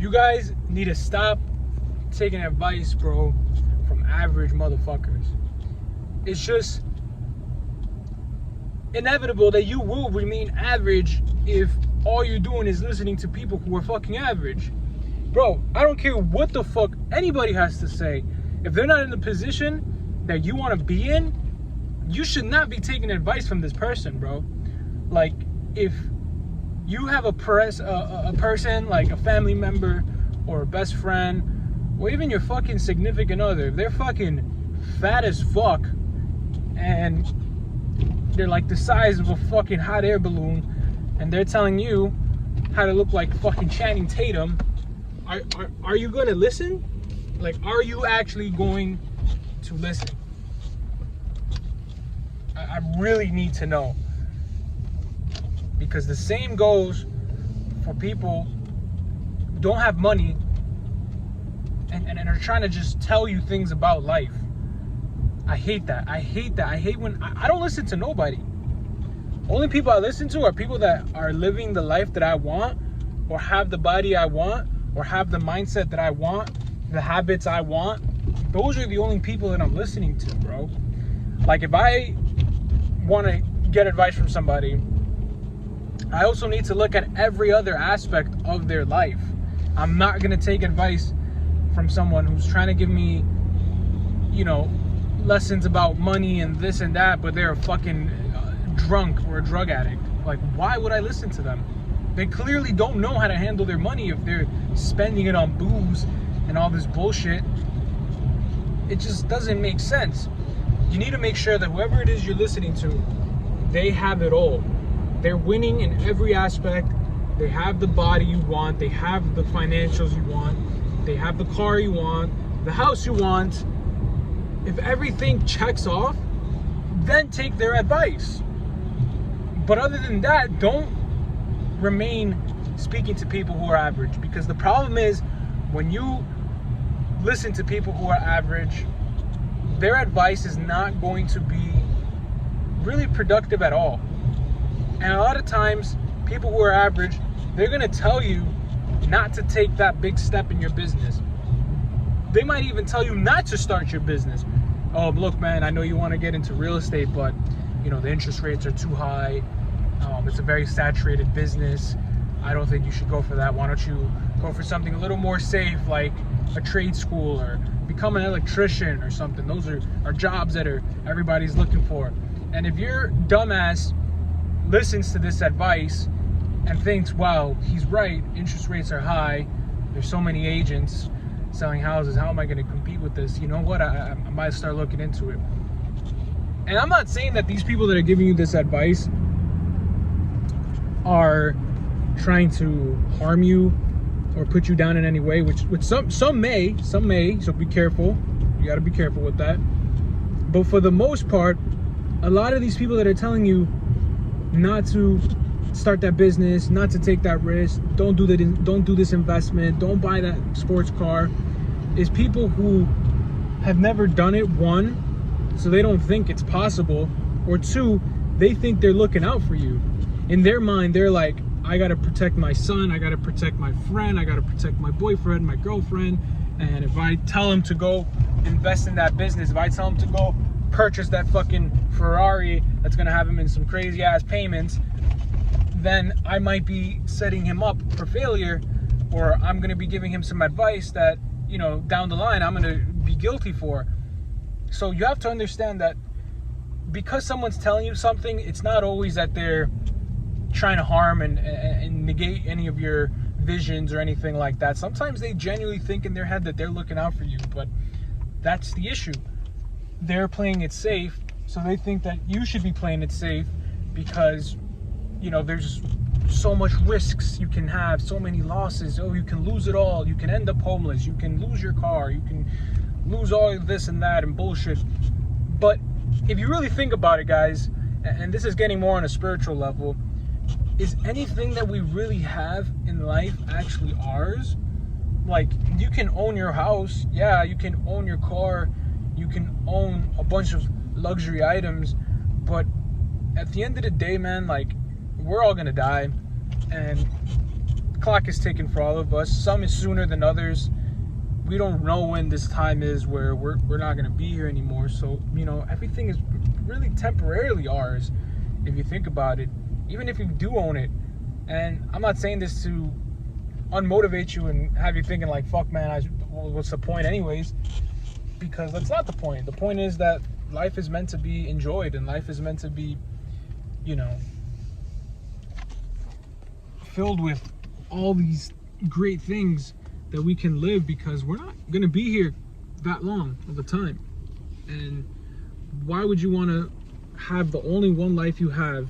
You guys need to stop taking advice, bro, from average motherfuckers. It's just inevitable that you will remain average if all you're doing is listening to people who are fucking average. Bro, I don't care what the fuck anybody has to say. If they're not in the position that you want to be in, you should not be taking advice from this person, bro. Like, if you have a person, like a family member or a best friend, or even your fucking significant other, if they're fucking fat as fuck and they're like the size of a fucking hot air balloon, and they're telling you how to look like fucking Channing Tatum, are you going to listen? Like, are you actually going to listen? I really need to know. Because the same goes for people who don't have money and are trying to just tell you things about life. I hate that. I hate when I don't listen to nobody. Only people I listen to are people that are living the life that I want, or have the body I want, or have the mindset that I want, the habits I want. Those are the only people that I'm listening to, bro. Like, if I want to get advice from somebody, I also need to look at every other aspect of their life. I'm not going to take advice from someone who's trying to give me, lessons about money and this and that, but they're a fucking drunk or a drug addict. Like, why would I listen to them? They clearly don't know how to handle their money if they're spending it on booze and all this bullshit. It just doesn't make sense. You need to make sure that whoever it is you're listening to, they have it all. They're winning in every aspect. They have the body you want. They have the financials you want. They have the car you want, the house you want. If everything checks off, then take their advice. But other than that, don't remain speaking to people who are average. Because the problem is, when you listen to people who are average, their advice is not going to be really productive at all. And a lot of times, people who are average, they're going to tell you not to take that big step in your business. They might even tell you not to start your business. Oh, look, man, I know you want to get into real estate, but the interest rates are too high. It's a very saturated business. I don't think you should go for that. Why don't you go for something a little more safe, like a trade school, or become an electrician or something. Those are jobs that everybody's looking for. And if your dumbass listens to this advice and thinks, wow, he's right, interest rates are high, there's so many agents selling houses, how am I going to compete with this? You know what, I might start looking into it. And I'm not saying that these people that are giving you this advice are trying to harm you or put you down in any way, which some may, so be careful. You got to be careful with that. But for the most part, a lot of these people that are telling you not to start that business, not to take that risk, don't do this investment, don't buy that sports car, is people who have never done it, one, so they don't think it's possible, or two, they think they're looking out for you. In their mind, they're like, I gotta protect my son, I gotta protect my friend, I gotta protect my boyfriend, my girlfriend, and if I tell him to go invest in that business, if I tell him to go purchase that fucking Ferrari that's gonna have him in some crazy ass payments, then I might be setting him up for failure, or I'm gonna be giving him some advice that, down the line I'm gonna be guilty for. So you have to understand that because someone's telling you something, it's not always that they're trying to harm and negate any of your visions or anything like that. Sometimes they genuinely think in their head that they're looking out for you, but that's the issue. They're playing it safe, so they think that you should be playing it safe because, there's so much risks you can have, so many losses. Oh, you can lose it all. You can end up homeless. You can lose your car. You can lose all of this and that and bullshit. But if you really think about it, guys, and this is getting more on a spiritual level, is anything that we really have in life actually ours? Like, you can own your house, yeah, you can own your car, you can own a bunch of luxury items, but at the end of the day, man, like, we're all gonna die, and clock is ticking for all of us. Some is sooner than others. We don't know when this time is where we're not going to be here anymore. So, you know, everything is really temporarily ours, if you think about it, even if you do own it. And I'm not saying this to unmotivate you and have you thinking like, fuck, man, what's the point anyways? Because that's not the point. The point is that life is meant to be enjoyed, and life is meant to be, you know, filled with all these great things that we can live, because we're not going to be here that long of a time. And why would you want to have the only one life you have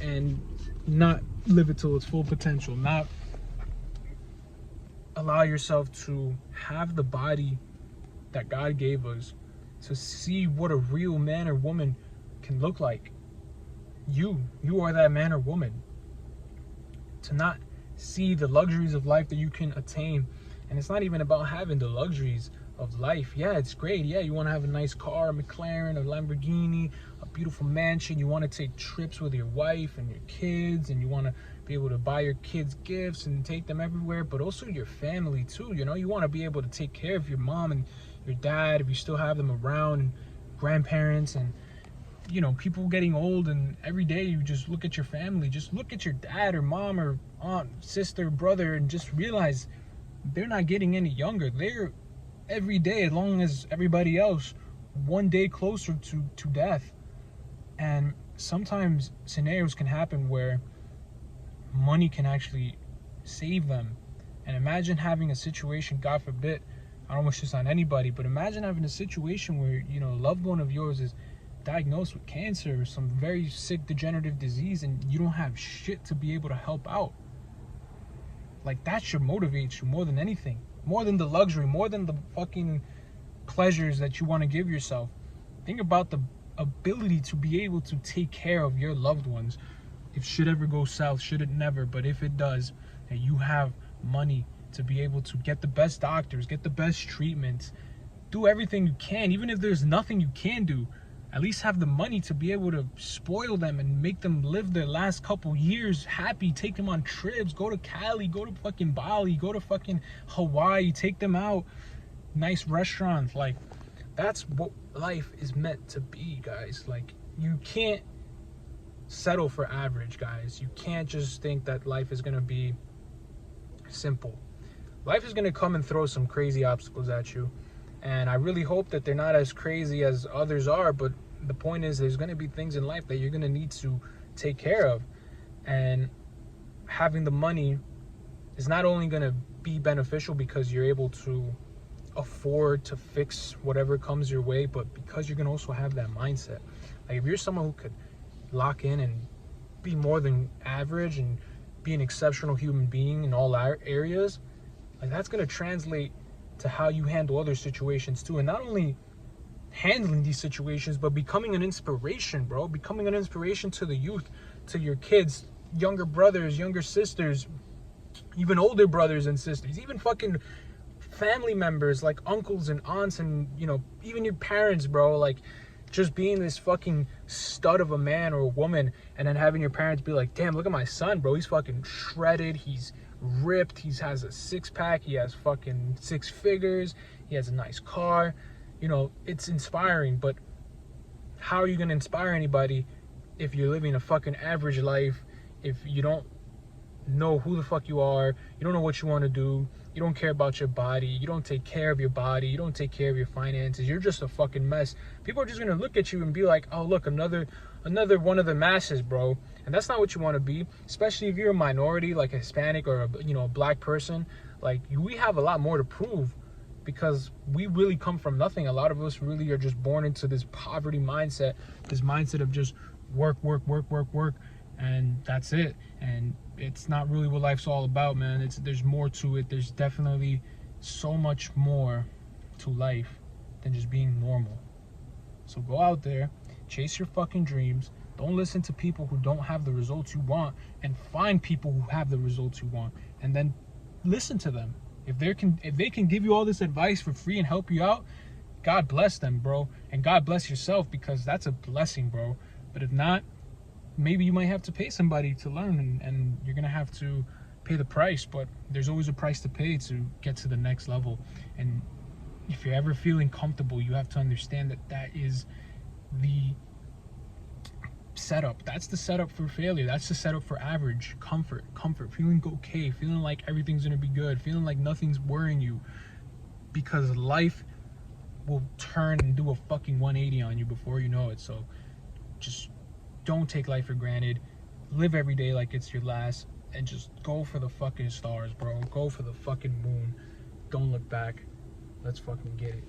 and not live it to its full potential, not allow yourself to have the body that God gave us, to see what a real man or woman can look like? You are that man or woman. To not see the luxuries of life that you can attain. And it's not even about having the luxuries of life. Yeah, it's great. Yeah, you want to have a nice car, a McLaren, a Lamborghini, a beautiful mansion. You want to take trips with your wife and your kids, and you want to be able to buy your kids gifts and take them everywhere, but also your family too. You know, you want to be able to take care of your mom and your dad if you still have them around, and grandparents, and, you know, people getting old. And every day you just look at your family, just look at your dad or mom or aunt, sister, brother, and just realize they're not getting any younger. They're every day, as long as everybody else, one day closer to death. And sometimes scenarios can happen where money can actually save them. And imagine having a situation, God forbid, I don't wish this on anybody, but imagine having a situation where, you know, a loved one of yours is diagnosed with cancer or some very sick degenerative disease, and you don't have shit to be able to help out. Like, that should motivate you more than anything, more than the luxury, more than the fucking pleasures that you want to give yourself. Think about the ability to be able to take care of your loved ones. If shit ever goes south, should it never, but if it does, and you have money to be able to get the best doctors, get the best treatments, do everything you can, even if there's nothing you can do, at least have the money to be able to spoil them and make them live their last couple years happy, take them on trips, go to Cali, go to fucking Bali, go to fucking Hawaii, take them out, nice restaurants. Like, that's what life is meant to be, guys. Like, you can't settle for average, guys. You can't just think that life is gonna be simple. Life is gonna come and throw some crazy obstacles at you, and I really hope that they're not as crazy as others are. But the point is, there's gonna be things in life that you're gonna need to take care of, and having the money is not only gonna be beneficial because you're able to afford to fix whatever comes your way, but because you're gonna also have that mindset. Like, if you're someone who could lock in and be more than average and be an exceptional human being in all areas, like, that's going to translate to how you handle other situations too. And not only handling these situations, but becoming an inspiration, bro. Becoming an inspiration to the youth, to your kids, younger brothers, younger sisters, even older brothers and sisters, even fucking family members like uncles and aunts, and, you know, even your parents, bro. Like, just being this fucking stud of a man or a woman, and then having your parents be like, damn, look at my son, bro. He's fucking shredded. He's ripped. He has a six-pack. He has fucking 6 figures. He has a nice car. You know, it's inspiring. But how are you going to inspire anybody if you're living a fucking average life, if you don't know who the fuck you are, you don't know what you want to do, you don't care about your body, you don't take care of your body, you don't take care of your finances, you're just a fucking mess. People are just gonna look at you and be like, oh, look, another one of the masses, bro. And that's not what you want to be, especially if you're a minority, like a Hispanic or a black person. Like, we have a lot more to prove, because we really come from nothing. A lot of us really are just born into this poverty mindset, this mindset of just work, and that's it. And it's not really what life's all about, man. There's more to it. There's definitely so much more to life than just being normal. So go out there, chase your fucking dreams. Don't listen to people who don't have the results you want, and find people who have the results you want, and then listen to them. If they can give you all this advice for free and help you out, God bless them, bro. And God bless yourself, because that's a blessing, bro. But if not, maybe you might have to pay somebody to learn, and you're gonna have to pay the price, but there's always a price to pay to get to the next level. And if you're ever feeling comfortable, you have to understand that that is the setup. That's the setup for failure. That's the setup for average. Comfort, feeling okay, feeling like everything's gonna be good, feeling like nothing's worrying you, because life will turn and do a fucking 180 on you before you know it. So just don't take life for granted. Live every day like it's your last, and just go for the fucking stars, bro. Go for the fucking moon. Don't look back. Let's fucking get it.